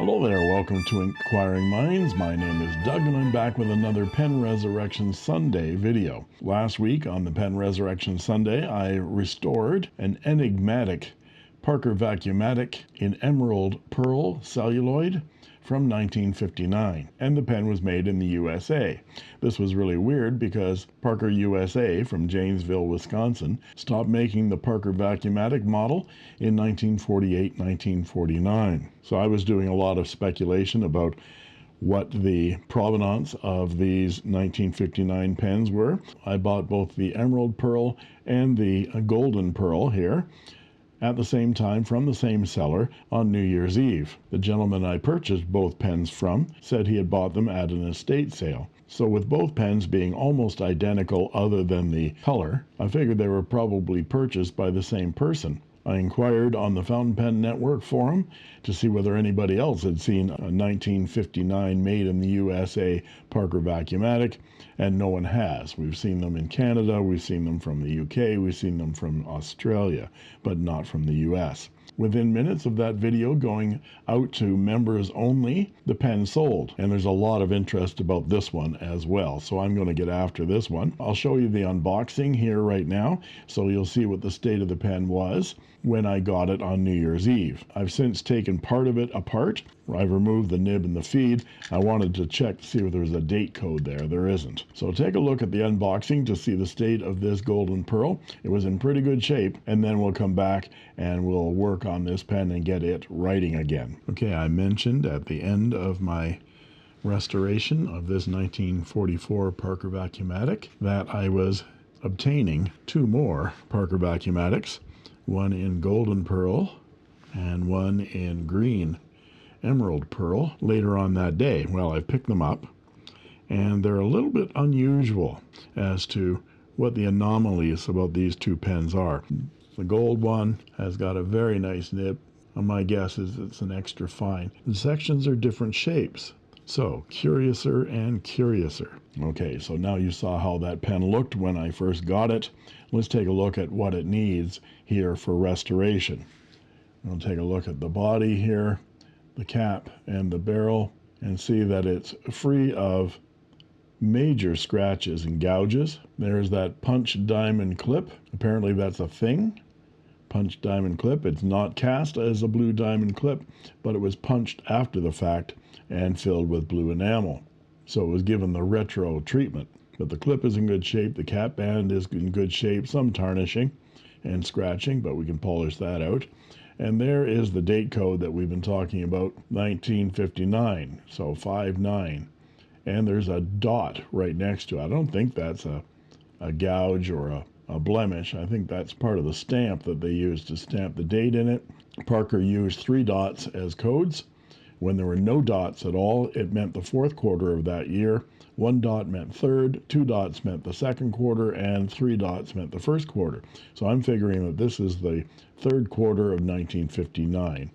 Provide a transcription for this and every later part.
Hello there, welcome to Inquiring Minds. My name is Doug and I'm back with another Pen Resurrection Sunday video. Last week on the Pen Resurrection Sunday, I restored an enigmatic Parker Vacumatic in Emerald Pearl celluloid from 1959, and the pen was made in the USA. This was really weird because Parker USA from Janesville, Wisconsin stopped making the Parker Vacumatic model in 1948-1949. So I was doing a lot of speculation about what the provenance of these 1959 pens were. I bought both the Emerald Pearl and the Golden Pearl here at the same time from the same seller on New Year's Eve. The gentleman I purchased both pens from said he had bought them at an estate sale. So with both pens being almost identical other than the color, I figured they were probably purchased by the same person. I inquired on the Fountain Pen Network forum to see whether anybody else had seen a 1959 made in the USA Parker Vacumatic, and no one has. We've seen them in Canada, we've seen them from the UK, we've seen them from Australia, but not from the US. Within minutes of that video going out to members only, the pen sold. And there's a lot of interest about this one as well. So I'm going to get after this one. I'll show you the unboxing here right now, so you'll see what the state of the pen was when I got it on New Year's Eve. I've since taken part of it apart. I've removed the nib and the feed. I wanted to check to see if there was a date code there. There isn't. So take a look at the unboxing to see the state of this Golden Pearl. It was in pretty good shape, and then we'll come back and we'll work on this pen and get it writing again. Okay, I mentioned at the end of my restoration of this 1944 Parker Vacumatic that I was obtaining two more Parker Vacumatics, one in Golden Pearl and one in green Emerald Pearl later on that day. Well, I picked them up, and they're a little bit unusual as to what the anomalies about these two pens are. The gold one has got a very nice nib. My guess is it's an extra fine. The sections are different shapes, so curiouser and curiouser. Okay, so now you saw how that pen looked when I first got it. Let's take a look at what it needs here for restoration. We'll take a look at the body here, the cap and the barrel, and see that it's free of major scratches and gouges. There's that punch diamond clip. Apparently that's a thing. Punch diamond clip. It's not cast as a blue diamond clip, but it was punched after the fact and filled with blue enamel. So it was given the retro treatment. But the clip is in good shape. The cap band is in good shape. Some tarnishing and scratching, but we can polish that out. And there is the date code that we've been talking about, 1959, so 59. And there's a dot right next to it. I don't think that's a gouge or a blemish. I think that's part of the stamp that they used to stamp the date in it. Parker used 3 dots as codes. When there were no dots at all, it meant the fourth quarter of that year. 1 dot meant third, 2 dots meant the second quarter, and 3 dots meant the first quarter. So I'm figuring that this is the third quarter of 1959.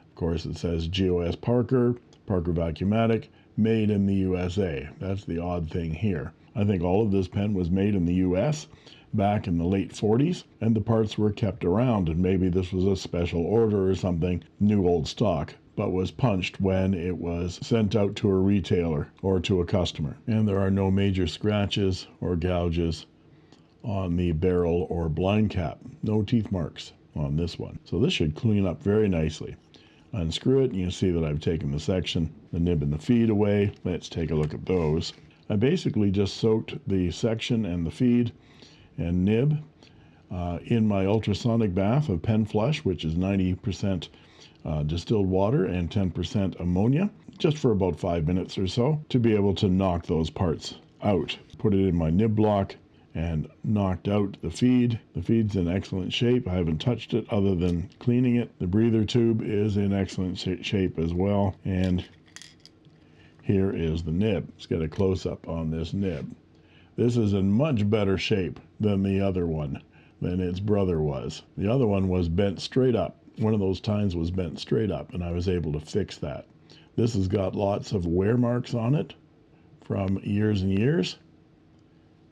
Of course, it says GOS Parker, Parker Vacumatic, made in the USA. That's the odd thing here. I think all of this pen was made in the US back in the late 40s, and the parts were kept around, and maybe this was a special order or something, new old stock, but was punched when it was sent out to a retailer or to a customer. And there are no major scratches or gouges on the barrel or blind cap. No teeth marks on this one. So this should clean up very nicely. Unscrew it and you see that I've taken the section, the nib and the feed away. Let's take a look at those. I basically just soaked the section and the feed and nib in my ultrasonic bath of Pen Flush, which is 90% distilled water and 10% ammonia, just for about 5 minutes or so, to be able to knock those parts out. Put it in my nib block and knocked out the feed. The feed's in excellent shape. I haven't touched it other than cleaning it. The breather tube is in excellent shape as well. And here is the nib. Let's get a close-up on this nib. This is in much better shape than the other one, than its brother was. The other one was bent straight up. One of those tines was bent straight up, and I was able to fix that. This has got lots of wear marks on it from years and years,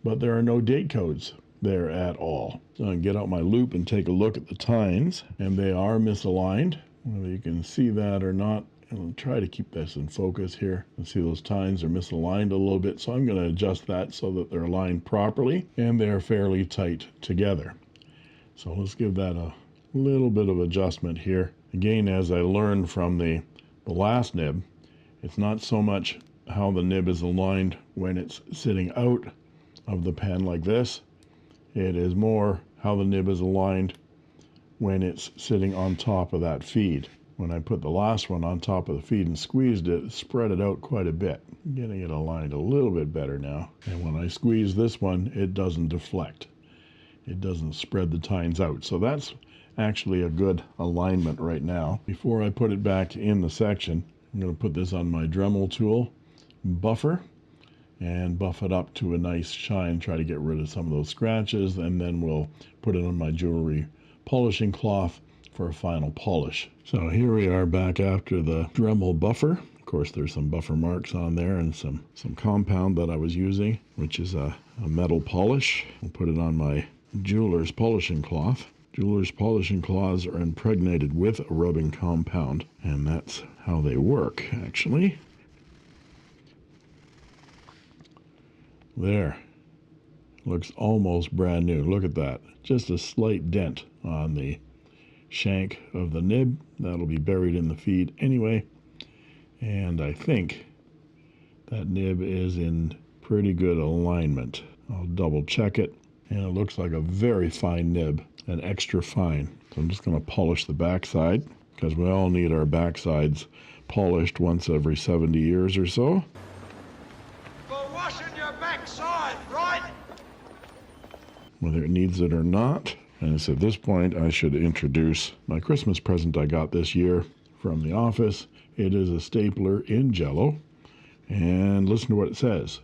but there are no date codes there at all. So I can get out my loop and take a look at the tines, and they are misaligned. Whether you can see that or not I'll try to keep this in focus here. And see those tines are misaligned a little bit, so I'm going to adjust that so that they're aligned properly and they're fairly tight together. So let's give that a little bit of adjustment here. Again, as I learned from the last nib, it's not so much how the nib is aligned when it's sitting out of the pen like this. It is more how the nib is aligned when it's sitting on top of that feed. When I put the last one on top of the feed and squeezed it, spread it out quite a bit. Getting it aligned a little bit better now. And when I squeeze this one, it doesn't deflect. It doesn't spread the tines out. So that's actually a good alignment right now. Before I put it back in the section, I'm going to put this on my Dremel tool, buffer, and buff it up to a nice shine, try to get rid of some of those scratches, and then we'll put it on my jewelry polishing cloth for a final polish. So here we are back after the Dremel buffer. Of course, there's some buffer marks on there and some compound that I was using, which is a metal polish. We'll put it on my jeweler's polishing cloth. Jeweler's polishing cloths are impregnated with a rubbing compound, and that's how they work, actually. There. Looks almost brand new. Look at that. Just a slight dent on the shank of the nib. That'll be buried in the feed anyway. And I think that nib is in pretty good alignment. I'll double check it. And it looks like a very fine nib, an extra fine. So I'm just going to polish the backside, because we all need our backsides polished once every 70 years or so. Whether it needs it or not. And so at this point, I should introduce my Christmas present I got this year from the office. It is a stapler in Jello. And listen to what it says.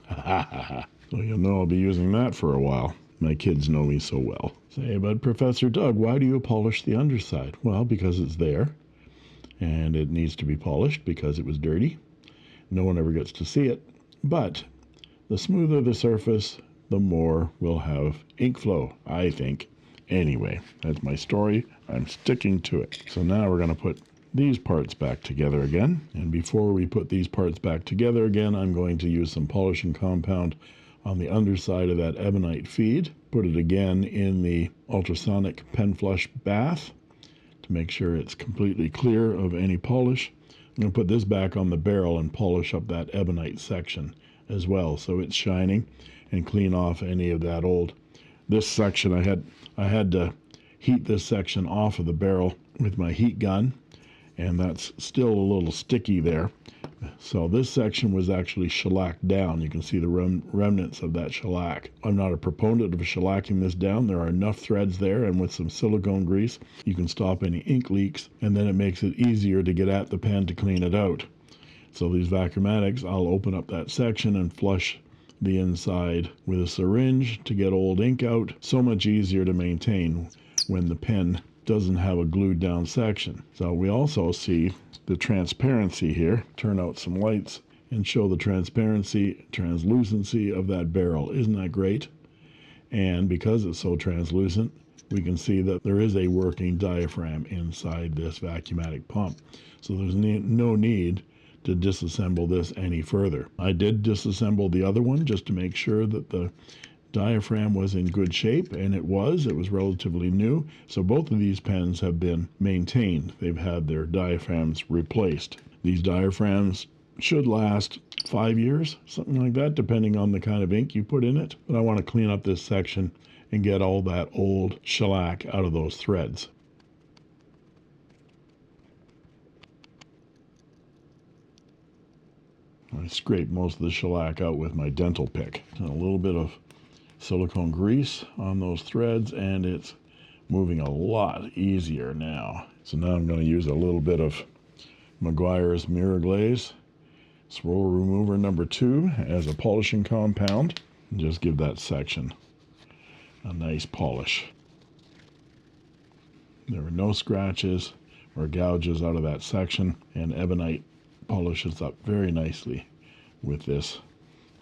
So you'll know I'll be using that for a while. My kids know me so well. Say, but Professor Doug, why do you polish the underside? Well, because it's there. And it needs to be polished because it was dirty. No one ever gets to see it. But the smoother the surface, the more we'll have ink flow, I think. Anyway, that's my story. I'm sticking to it. So now we're going to put these parts back together again. And before we put these parts back together again, I'm going to use some polishing compound on the underside of that ebonite feed. Put it again in the ultrasonic pen flush bath to make sure it's completely clear of any polish. I'm going to put this back on the barrel and polish up that ebonite section as well, so it's shining, and clean off any of that old. This section I had to heat this section off of the barrel with my heat gun, and that's still a little sticky there. So this section was actually shellacked down. You can see the remnants of that shellac. I'm not a proponent of shellacking this down. There are enough threads there, and with some silicone grease you can stop any ink leaks, and then it makes it easier to get at the pen to clean it out. So these Vacumatics, I'll open up that section and flush the inside with a syringe to get old ink out. So much easier to maintain when the pen doesn't have a glued down section. So we also see the transparency here. Turn out some lights and show the translucency of that barrel. Isn't that great? And because it's so translucent, we can see that there is a working diaphragm inside this Vacumatic pump. So there's no need to disassemble this any further. I did disassemble the other one just to make sure that the diaphragm was in good shape, and it was relatively new. So both of these pens have been maintained. They've had their diaphragms replaced. These diaphragms should last 5 years, something like that, depending on the kind of ink you put in it. But I want to clean up this section and get all that old shellac out of those threads. I scrape most of the shellac out with my dental pick. And a little bit of silicone grease on those threads, and it's moving a lot easier now. So now I'm going to use a little bit of Meguiar's Mirror Glaze Swirl Remover number 2 as a polishing compound, and just give that section a nice polish. There were no scratches or gouges out of that section, and ebonite polishes up very nicely with this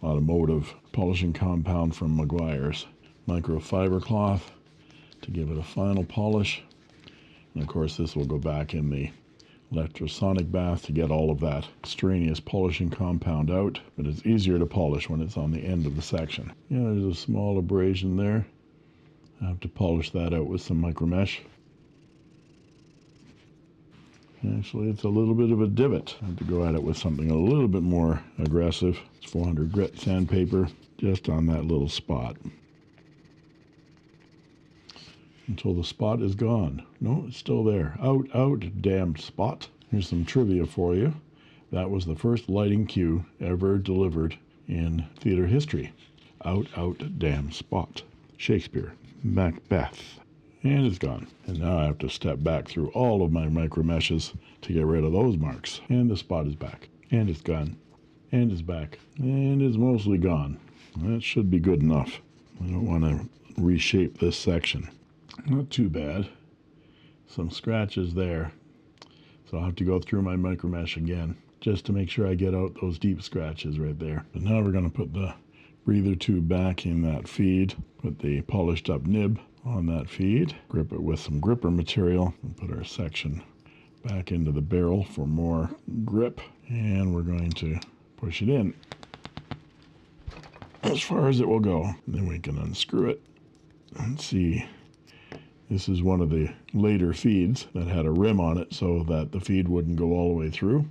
automotive polishing compound from Meguiar's. Microfiber cloth to give it a final polish. And of course this will go back in the electrosonic bath to get all of that extraneous polishing compound out, but it's easier to polish when it's on the end of the section. Yeah, there's a small abrasion there. I have to polish that out with some micromesh. Actually, it's a little bit of a divot. I have to go at it with something a little bit more aggressive. It's 400 grit sandpaper just on that little spot, until the spot is gone. No, it's still there. Out, damned spot. Here's some trivia for you. That was the first lighting cue ever delivered in theater history. Out, damned spot. Shakespeare. Macbeth. And it's gone. And now I have to step back through all of my micromeshes to get rid of those marks. And the spot is back. And it's gone. And it's back. And it's mostly gone. That should be good enough. I don't want to reshape this section. Not too bad. Some scratches there. So I'll have to go through my micromesh again just to make sure I get out those deep scratches right there. But now we're going to put the breather tube back in that feed. Put the polished up nib on that feed. Grip it with some gripper material. And put our section back into the barrel for more grip. And we're going to push it in as far as it will go. And then we can unscrew it and see. This is one of the later feeds that had a rim on it so that the feed wouldn't go all the way through.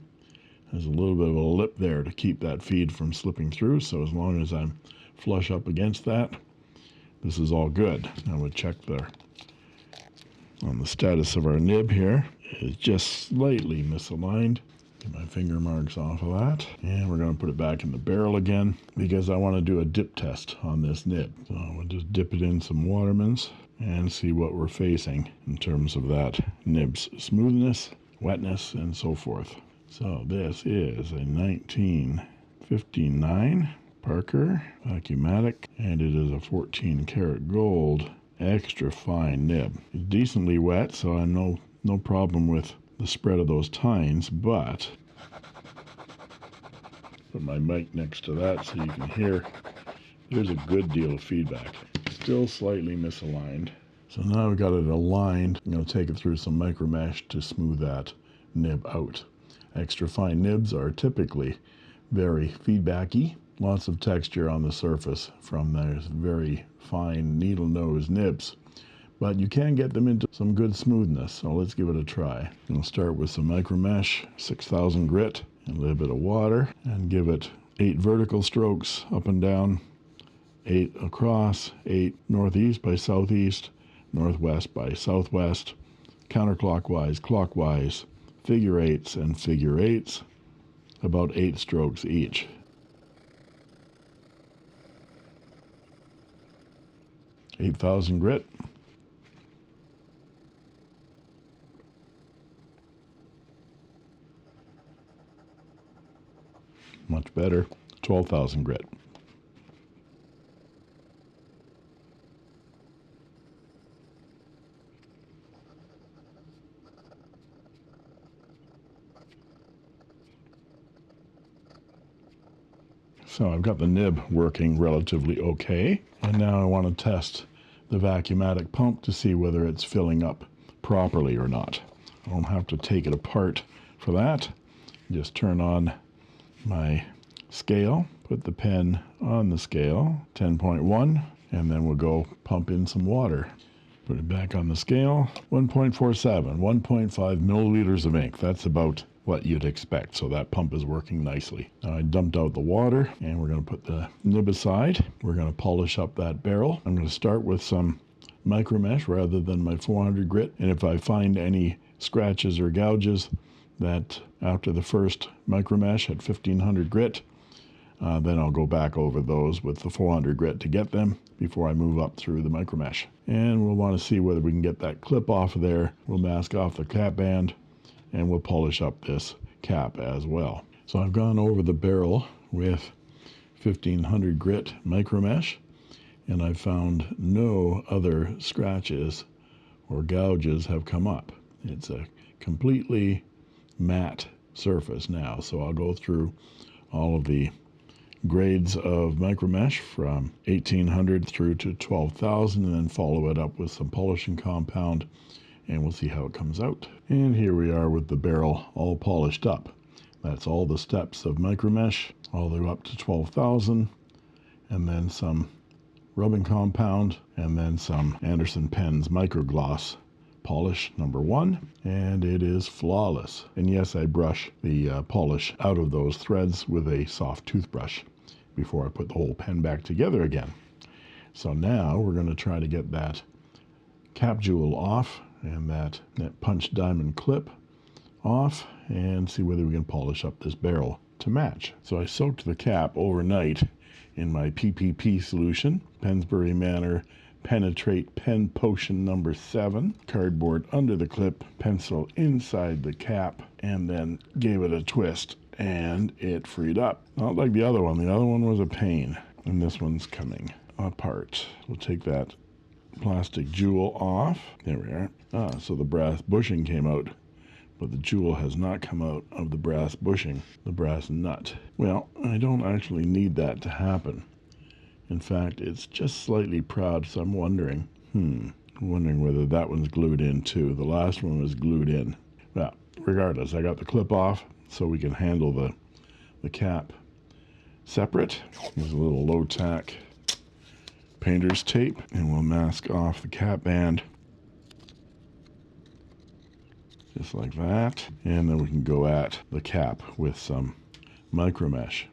There's a little bit of a lip there to keep that feed from slipping through, so as long as I'm flush up against that, this is all good. Now we'll check on the status of our nib here. It's just slightly misaligned. Get my finger marks off of that. And we're going to put it back in the barrel again because I want to do a dip test on this nib. So we'll just dip it in some Waterman's and see what we're facing in terms of that nib's smoothness, wetness, and so forth. So this is a 1959 Parker Vacumatic, and it is a 14 karat gold extra fine nib. It's decently wet, so I know no problem with the spread of those tines, but put my mic next to that so you can hear. There's a good deal of feedback. Still slightly misaligned. So now I've got it aligned. I'm going to take it through some micromesh to smooth that nib out. Extra fine nibs are typically very feedbacky. Lots of texture on the surface from those very fine needle nose nibs. But you can get them into some good smoothness, so let's give it a try. I'll start with some micromesh, 6,000 grit, and a little bit of water, and give it 8 vertical strokes up and down, 8 across, 8 northeast by southeast, northwest by southwest, counterclockwise, clockwise, figure 8s and figure 8s, about 8 strokes each. $8,000 grit. Much better. 12,000 grit. So I've got the nib working relatively okay, and now I want to test the Vacumatic pump to see whether it's filling up properly or not. I don't have to take it apart for that. Just turn on my scale, put the pen on the scale, 10.1, and then we'll go pump in some water. Put it back on the scale, 1.47, 1.5 milliliters of ink. That's about what you'd expect, so that pump is working nicely. Now I dumped out the water, and we're going to put the nib aside. We're going to polish up that barrel. I'm going to start with some micromesh rather than my 400 grit, and if I find any scratches or gouges that after the first micromesh at 1500 grit, then I'll go back over those with the 400 grit to get them before I move up through the micromesh. And we'll want to see whether we can get that clip off of there. We'll mask off the cap band, and we'll polish up this cap as well. So I've gone over the barrel with 1500 grit micromesh, and I've found no other scratches or gouges have come up. It's a completely matte surface now, so I'll go through all of the grades of micromesh from 1800 through to 12,000, and then follow it up with some polishing compound and we'll see how it comes out. And here we are with the barrel all polished up. That's all the steps of Micromesh, all the way up to 12,000, and then some rubbing compound, and then some Anderson Pens Microgloss polish number 1, and it is flawless. And yes, I brush the polish out of those threads with a soft toothbrush before I put the whole pen back together again. So now we're going to try to get that cap jewel off and that punch diamond clip off and see whether we can polish up this barrel to match. So I soaked the cap overnight in my PPP solution, Pensbury Manor Penetrate Pen Potion number 7, cardboard under the clip, pencil inside the cap, and then gave it a twist and it freed up. Not like the other one. The other one was a pain, and this one's coming apart. We'll take that plastic jewel off. There we are. So the brass bushing came out, but the jewel has not come out of the brass bushing, the brass nut. Well, I don't actually need that to happen. In fact, it's just slightly proud, so I'm wondering whether that one's glued in too. The last one was glued in. Well, regardless, I got the clip off so we can handle the cap separate. There's a little low tack painter's tape, and we'll mask off the cap band just like that, and then we can go at the cap with some Micromesh.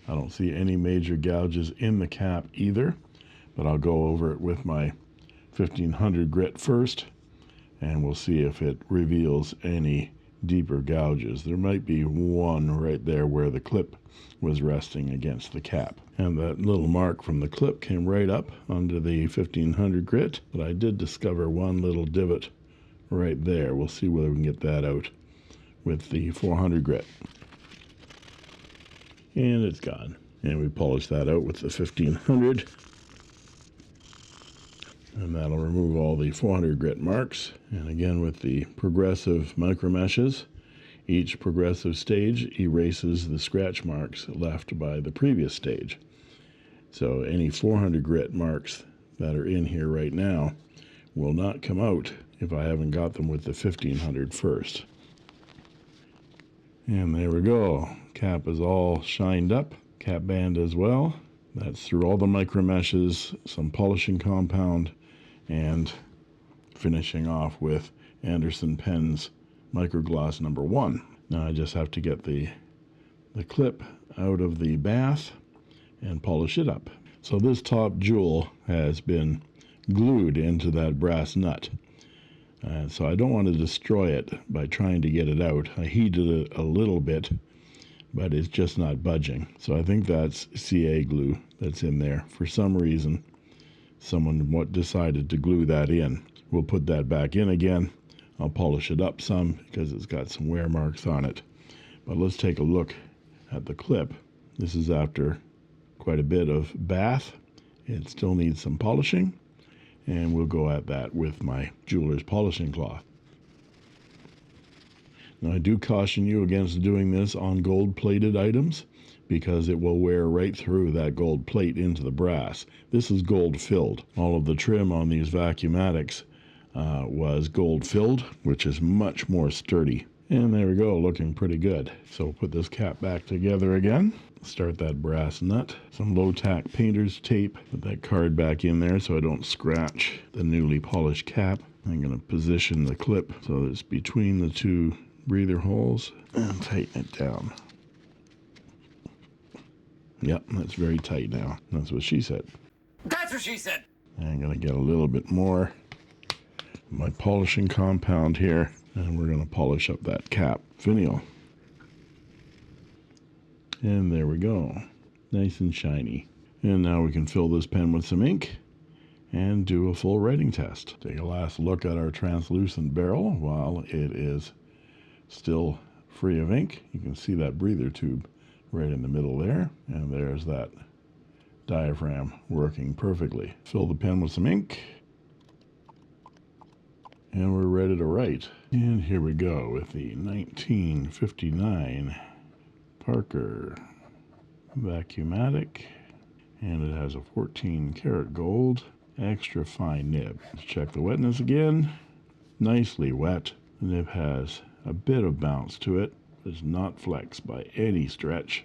I don't see any major gouges in the cap either, but I'll go over it with my 1500 grit first, and we'll see if it reveals any deeper gouges. There might be one right there where the clip was resting against the cap, and that little mark from the clip came right up under the 1500 grit, but I did discover one little divot right there. We'll see whether we can get that out with the 400 grit. And it's gone. And we polish that out with the 1500, and that'll remove all the 400 grit marks. And again, with the progressive micromeshes, each progressive stage erases the scratch marks left by the previous stage. So any 400 grit marks that are in here right now will not come out if I haven't got them with the 1500 first. And there we go. Cap is all shined up. Cap band as well. That's through all the micromeshes, some polishing compound, and finishing off with Anderson Pens Microgloss number 1. Now I just have to get the clip out of the bath and polish it up. So this top jewel has been glued into that brass nut. So I don't want to destroy it by trying to get it out. I heated it a little bit, but it's just not budging. So I think that's CA glue that's in there. For some reason, someone decided to glue that in. We'll put that back in again. I'll polish it up some because it's got some wear marks on it. But let's take a look at the clip. This is after quite a bit of bath. It still needs some polishing, and we'll go at that with my jeweler's polishing cloth. Now I do caution you against doing this on gold-plated items because it will wear right through that gold plate into the brass. This is gold-filled. All of the trim on these Vacumatics was gold-filled, which is much more sturdy. And there we go, looking pretty good. So we'll put this cap back together again. Start that brass nut. Some low-tack painter's tape. Put that card back in there so I don't scratch the newly polished cap. I'm going to position the clip so that it's between the two breather holes and tighten it down. Yep, that's very tight now. That's what she said. That's what she said. I'm going to get a little bit more of my polishing compound here, and we're going to polish up that cap finial. And there we go. Nice and shiny. And now we can fill this pen with some ink and do a full writing test. Take a last look at our translucent barrel while it is still free of ink. You can see that breather tube right in the middle there, and there's that diaphragm working perfectly. Fill the pen with some ink, and we're ready to write. And here we go with the 1959 Parker Vacumatic, and it has a 14 karat gold extra fine nib. Let's check the wetness again. nicely wet. The nib has a bit of bounce to it. It's not flexed by any stretch.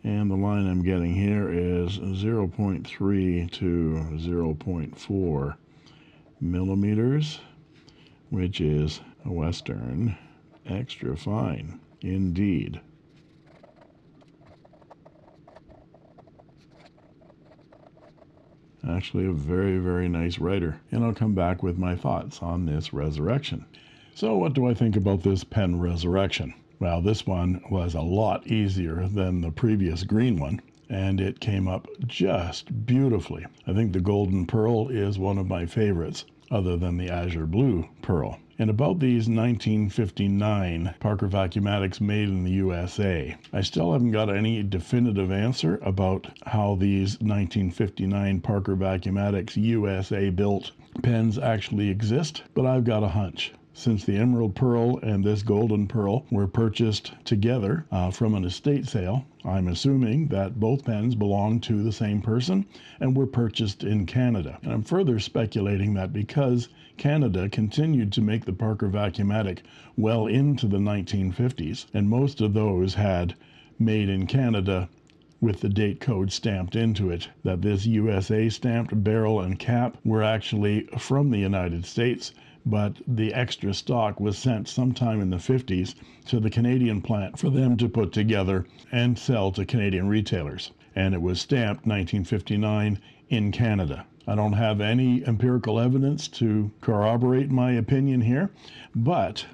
And the line I'm getting here is 0.3 to 0.4 millimeters, which is a Western extra fine indeed. Actually a very, very nice writer. And I'll come back with my thoughts on this resurrection. So what do I think about this pen resurrection? Well, this one was a lot easier than the previous green one, and it came up just beautifully. I think the Golden Pearl is one of my favorites, other than the Azure Blue Pearl. And about these 1959 Parker Vacumatics made in the USA, I still haven't got any definitive answer about how these 1959 Parker Vacumatics USA built pens actually exist, but I've got a hunch. Since the Emerald Pearl and this Golden Pearl were purchased together from an estate sale, I'm assuming that both pens belong to the same person and were purchased in Canada. And I'm further speculating that because Canada continued to make the Parker Vacumatic well into the 1950s, and most of those had made in Canada with the date code stamped into it, that this USA stamped barrel and cap were actually from the United States, but the extra stock was sent sometime in the 50s to the Canadian plant for them to put together and sell to Canadian retailers. And it was stamped 1959 in Canada. I don't have any empirical evidence to corroborate my opinion here, but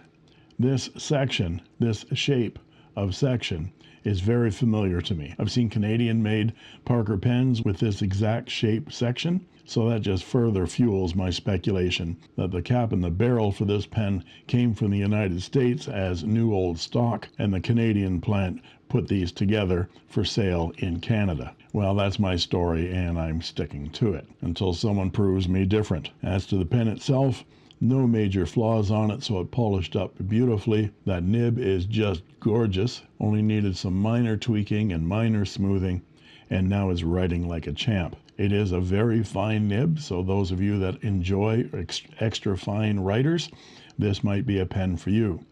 this section, this shape of section, is very familiar to me. I've seen Canadian-made Parker pens with this exact shape section, so that just further fuels my speculation that the cap and the barrel for this pen came from the United States as new old stock, and the Canadian plant put these together for sale in Canada. Well, that's my story, and I'm sticking to it until someone proves me different. As to the pen itself, no major flaws on it, so it polished up beautifully. That nib is just gorgeous. Only needed some minor tweaking and minor smoothing, and now is writing like a champ. It is a very fine nib, so those of you that enjoy extra fine writers, this might be a pen for you.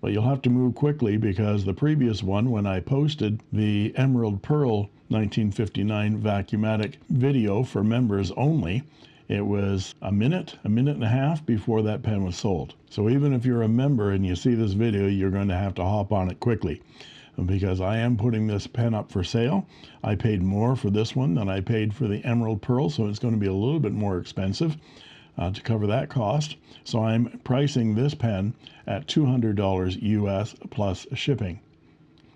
But you'll have to move quickly, because the previous one, when I posted the Emerald Pearl 1959 Vacumatic video for members only, it was a minute and a half before that pen was sold. So even if you're a member and you see this video, you're going to have to hop on it quickly, because I am putting this pen up for sale. I paid more for this one than I paid for the Emerald Pearl, so it's going to be a little bit more expensive to cover that cost. So I'm pricing this pen at $200 US plus shipping.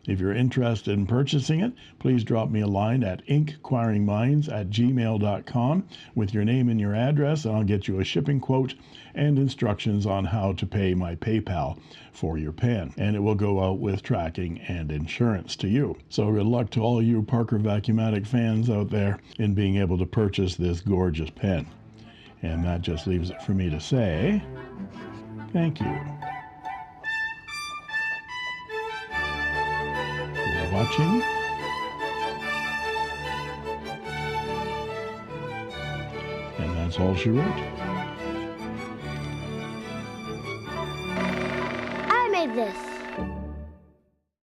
If you're interested in purchasing it, please drop me a line at inkquiringminds@gmail.com with your name and your address, and I'll get you a shipping quote and instructions on how to pay my PayPal for your pen. And it will go out with tracking and insurance to you. So good luck to all you Parker Vacumatic fans out there in being able to purchase this gorgeous pen. And that just leaves it for me to say, thank you for watching. And that's all she wrote.